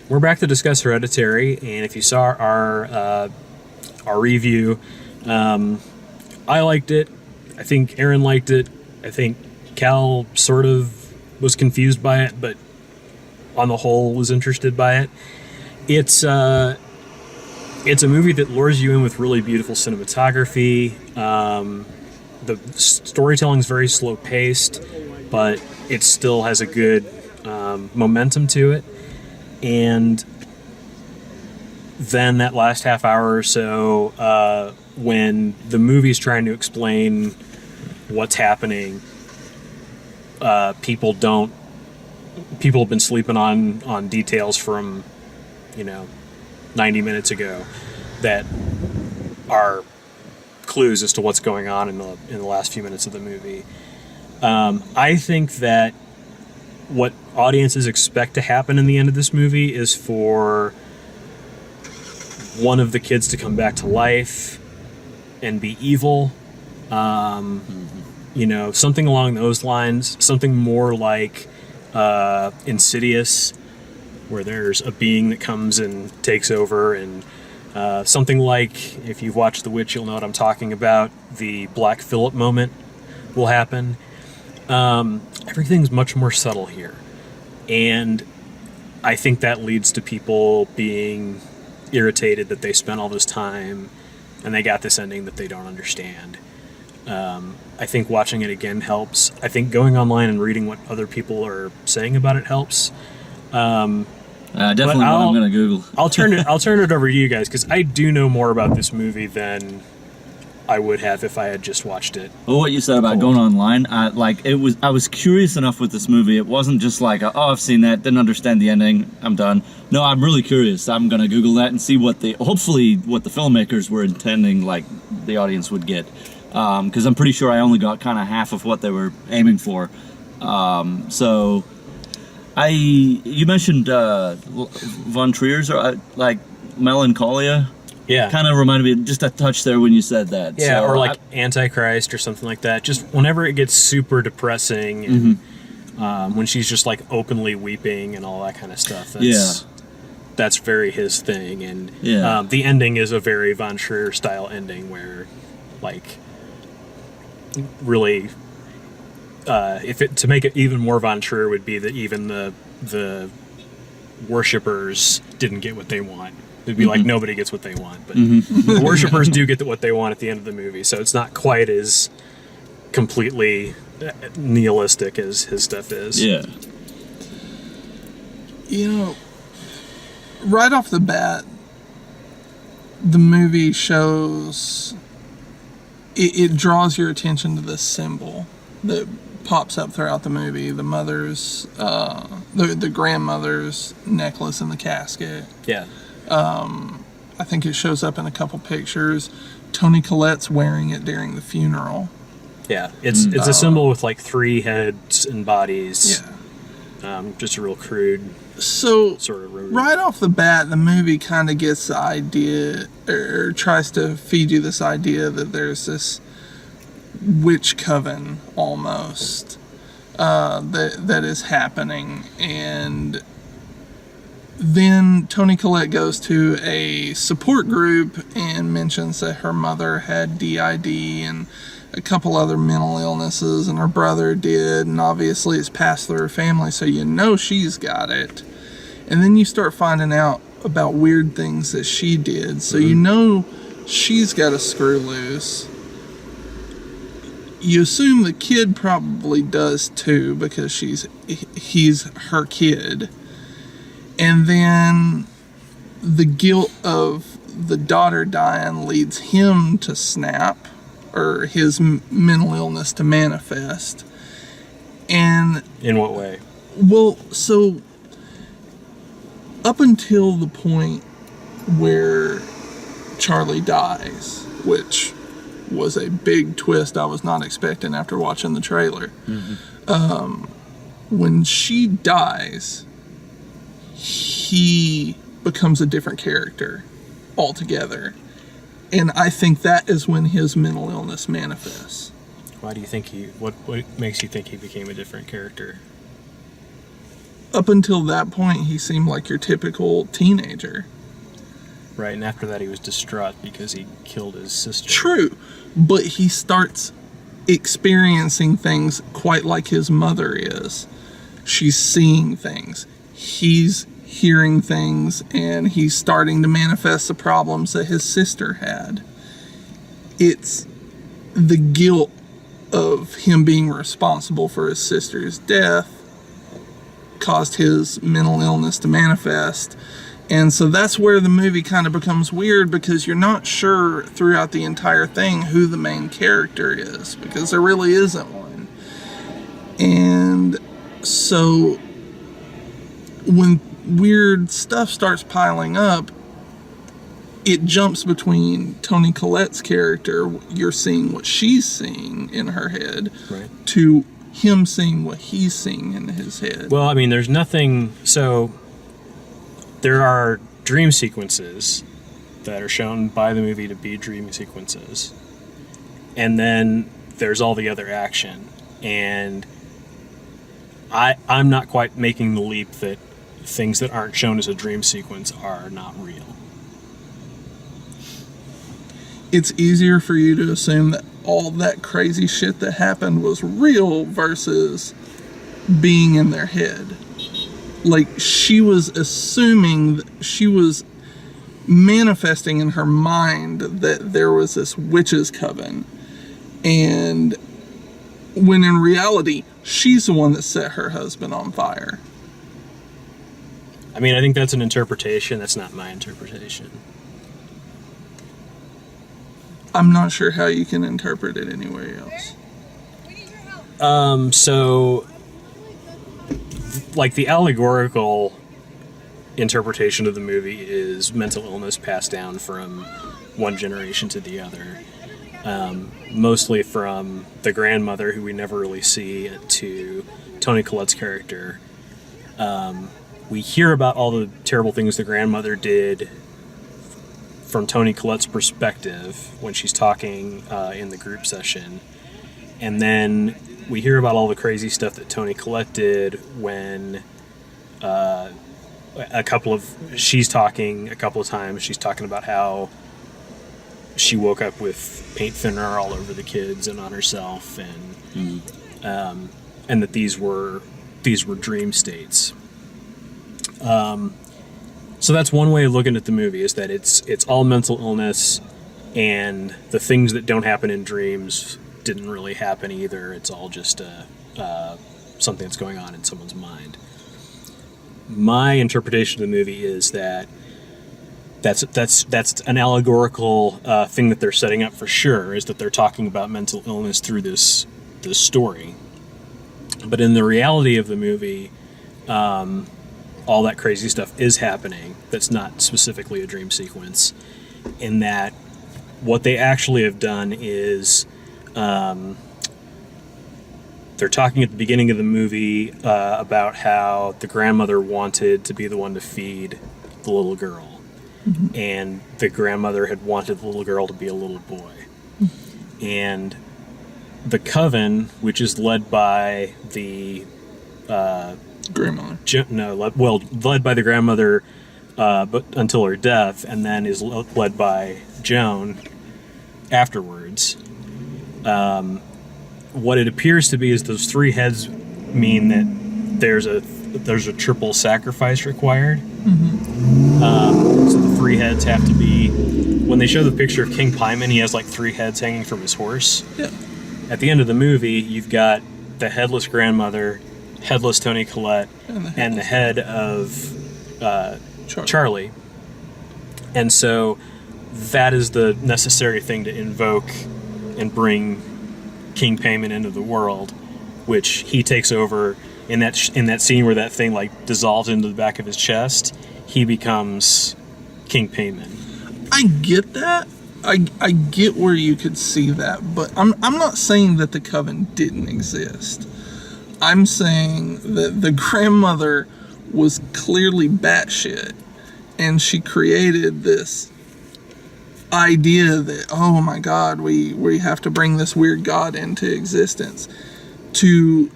We're back to discuss Hereditary, and if you saw our review, I liked it. I think Aaron liked it. I think Cal sort of was confused by it, but on the whole was interested by it. It's a movie that lures you in with really beautiful cinematography. The storytelling's very slow paced, but it still has a good momentum to it. And then that last half hour or so, when the movie's trying to explain what's happening, people have been sleeping on details from 90 minutes ago that are clues as to what's going on in the last few minutes of the movie. I think that what audiences expect to happen in the end of this movie is for one of the kids to come back to life and be evil. Something along those lines. Something more like Insidious, where there's a being that comes and takes over, and something like, if you've watched The Witch, you'll know what I'm talking about. The Black Phillip moment will happen. Everything's much more subtle here, and I think that leads to people being irritated that they spent all this time and they got this ending that they don't understand. I think watching it again helps. I think going online and reading what other people are saying about it helps. Definitely what I'm going to Google. I'll turn it over to you guys, because I do know more about this movie than I would have if I had just watched it. Well, what you said about going online, I was curious enough with this movie. It wasn't just like, I've seen that, didn't understand the ending, I'm done. No, I'm really curious. I'm going to Google that and see hopefully what the filmmakers were intending, like, the audience would get. Because I'm pretty sure I only got kind of half of what they were aiming for. You mentioned Von Trier's, like, Melancholia. Yeah. Kind of reminded me just a touch there when you said that. Yeah, so, or like Antichrist or something like that. Just whenever it gets super depressing and when she's just like openly weeping and all that kind of stuff. That's very his thing. And the ending is a very Von Trier style ending where, like, really, to make it even more Von Trier would be that even the worshippers didn't get what they want. It'd be like nobody gets what they want, but the worshippers do get what they want at the end of the movie, so it's not quite as completely nihilistic as his stuff is. Yeah. Right off the bat, the movie shows... It draws your attention to this symbol that pops up throughout the movie. The mother's... the grandmother's necklace in the casket. Yeah. I think it shows up in a couple pictures. Toni Collette's wearing it during the funeral. Yeah, it's a symbol with like 3 heads and bodies. Yeah. Just a real crude sort of right off the bat, the movie kind of gets the idea, or tries to feed you this idea that there's this witch coven almost that is happening. And then Toni Collette goes to a support group and mentions that her mother had DID and a couple other mental illnesses, and her brother did, and obviously it's passed through her family, so she's got it. And then you start finding out about weird things that she did, so she's got a screw loose. You assume the kid probably does too, because he's her kid. And then the guilt of the daughter dying leads him to snap, or his mental illness to manifest. And in what way? Well, so up until the point where Charlie dies, which was a big twist I was not expecting after watching the trailer. When she dies, he becomes a different character altogether. And I think that is when his mental illness manifests. Why do you think what makes you think he became a different character? up until that point, he seemed like your typical teenager. Right, and after that he was distraught because he killed his sister. True, but he starts experiencing things quite like his mother is. She's seeing things. He's hearing things, and he's starting to manifest the problems that his sister had. It's the guilt of him being responsible for his sister's death caused his mental illness to manifest. And so that's where the movie kind of becomes weird, because you're not sure throughout the entire thing who the main character is, because there really isn't one. And so when weird stuff starts piling up, it jumps between Toni Collette's character, you're seeing what she's seeing in her head, right, to him seeing what he's seeing in his head. Well, I mean, there's nothing... So, there are dream sequences that are shown by the movie to be dream sequences. And then there's all the other action. And I'm not quite making the leap that things that aren't shown as a dream sequence are not real. It's easier for you to assume that all that crazy shit that happened was real versus being in their head. Like, she was assuming, she was manifesting in her mind that there was this witches' coven. And when in reality, she's the one that set her husband on fire. I mean, I think that's an interpretation. That's not my interpretation. I'm not sure how you can interpret it anywhere else. So, like, the allegorical interpretation of the movie is mental illness passed down from one generation to the other. Mostly from the grandmother, who we never really see, to Toni Collette's character. We hear about all the terrible things the grandmother did from Toni Collette's perspective when she's talking in the group session. And then we hear about all the crazy stuff that Toni Collette did when she's talking a couple of times. She's talking about how she woke up with paint thinner all over the kids and on herself, and that these were dream states. So that's one way of looking at the movie, is that it's all mental illness, and the things that don't happen in dreams didn't really happen either. It's all just something that's going on in someone's mind. My interpretation of the movie is that that's an allegorical thing that they're setting up for sure, is that they're talking about mental illness through this story. But in the reality of the movie, all that crazy stuff is happening. That's not specifically a dream sequence. In that, what they actually have done is they're talking at the beginning of the movie about how the grandmother wanted to be the one to feed the little girl. Mm-hmm. And the grandmother had wanted the little girl to be a little boy. Mm-hmm. And the coven, which is led by the grandmother. Led by the grandmother, but until her death, and then is led by Joan afterwards. What it appears to be is those three heads mean that there's a triple sacrifice required. Mm-hmm. So the three heads have to be. When they show the picture of King Paimon, he has like three heads hanging from his horse. Yeah. At the end of the movie, you've got the headless grandmother, headless Toni Collette, and the head of Charlie. And so that is the necessary thing to invoke and bring King Paimon into the world, which he takes over in that scene where that thing like dissolves into the back of his chest. He becomes King Paimon. I get that. I get where you could see that, but I'm not saying that the coven didn't exist. I'm saying that the grandmother was clearly batshit, and she created this idea that, oh my God, we have to bring this weird god into existence to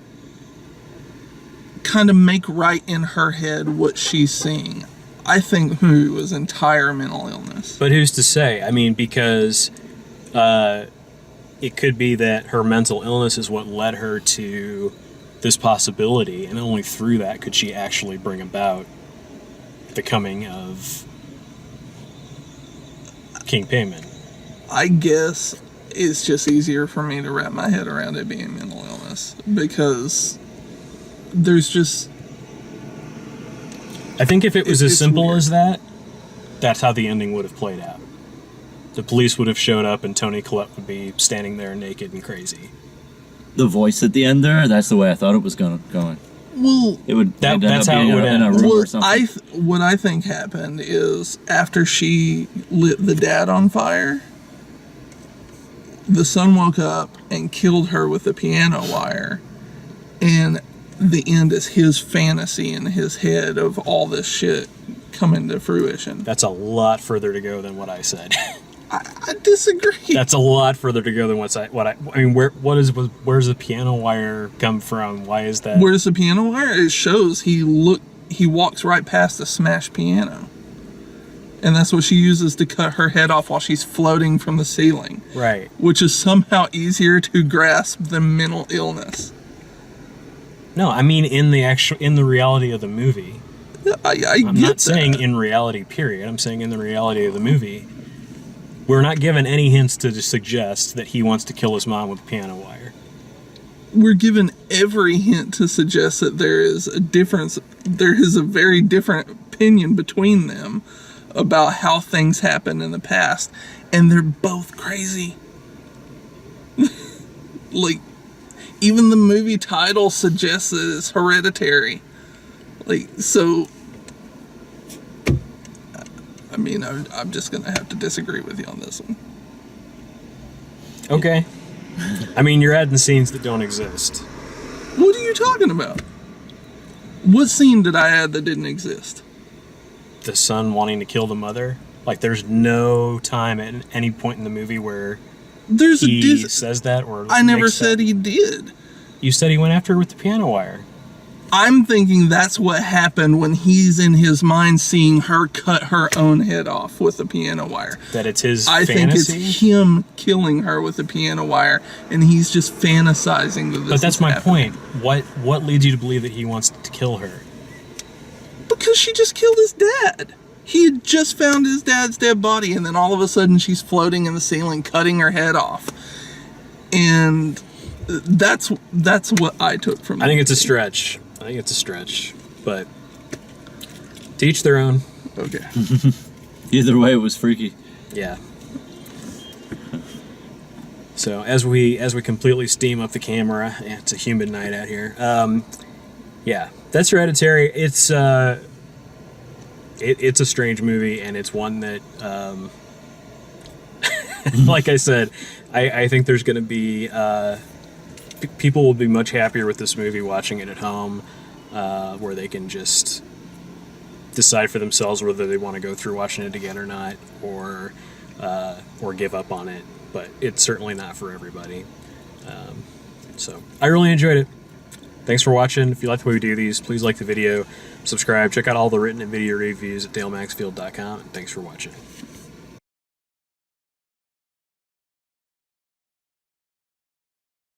kind of make right in her head what she's seeing. I think the movie was entire mental illness. But who's to say? I mean, because it could be that her mental illness is what led her to this possibility, and only through that could she actually bring about the coming of King Payman. I guess it's just easier for me to wrap my head around it being mental illness, because there's just... I think if it was as simple weird. as that, that's how the ending would have played out. The police would have showed up and Toni Collette would be standing there naked and crazy. The voice at the end there, that's the way I thought it was going. Well, It would That- end that's up how it being would in a end. room or something. what I think happened is after she lit the dad on fire, the son woke up and killed her with the piano wire, and the end is his fantasy in his head of all this shit coming to fruition. That's a lot further to go than what I said. I disagree. That's a lot further to go than what I mean. Where's the piano wire come from? Why is that? Where's the piano wire? It shows he walks right past the smashed piano. And that's what she uses to cut her head off while she's floating from the ceiling. Right. Which is somehow easier to grasp than mental illness. No, I mean in the reality of the movie. I I'm get not saying that. in reality, period. I'm saying in the reality of the movie. We're not given any hints to suggest that he wants to kill his mom with a piano wire. We're given every hint to suggest that there is a difference. There is a very different opinion between them about how things happened in the past. And they're both crazy. Like, even the movie title suggests that it's Hereditary. Like, so... I mean, I'm just going to have to disagree with you on this one. Okay. I mean, you're adding scenes that don't exist. What are you talking about? What scene did I add that didn't exist? The son wanting to kill the mother. Like, there's no time at any point in the movie where There's he says that or I never makes said that. he did. You said he went after her with the piano wire. I'm thinking that's what happened when he's in his mind seeing her cut her own head off with a piano wire. That it's his I fantasy. think it's him killing her with a piano wire, and he's just fantasizing that this But that's is my happening. point. What leads you to believe that he wants to kill her? Because she just killed his dad. He had just found his dad's dead body, and then all of a sudden she's floating in the ceiling, cutting her head off. And that's what I took from it. I think it's a stretch. But to each their own. Okay. Either way, it was freaky. Yeah. So as we completely steam up the camera, it's a humid night out here. Yeah, that's Hereditary. It's it's a strange movie, and it's one that, like I said, I think there's going to be people will be much happier with this movie watching it at home, where they can just decide for themselves whether they want to go through watching it again or not, or give up on it. But it's certainly not for everybody. So I really enjoyed it. Thanks for watching. If you like the way we do these, please like the video, subscribe, check out all the written and video reviews at dalemaxfield.com, and thanks for watching.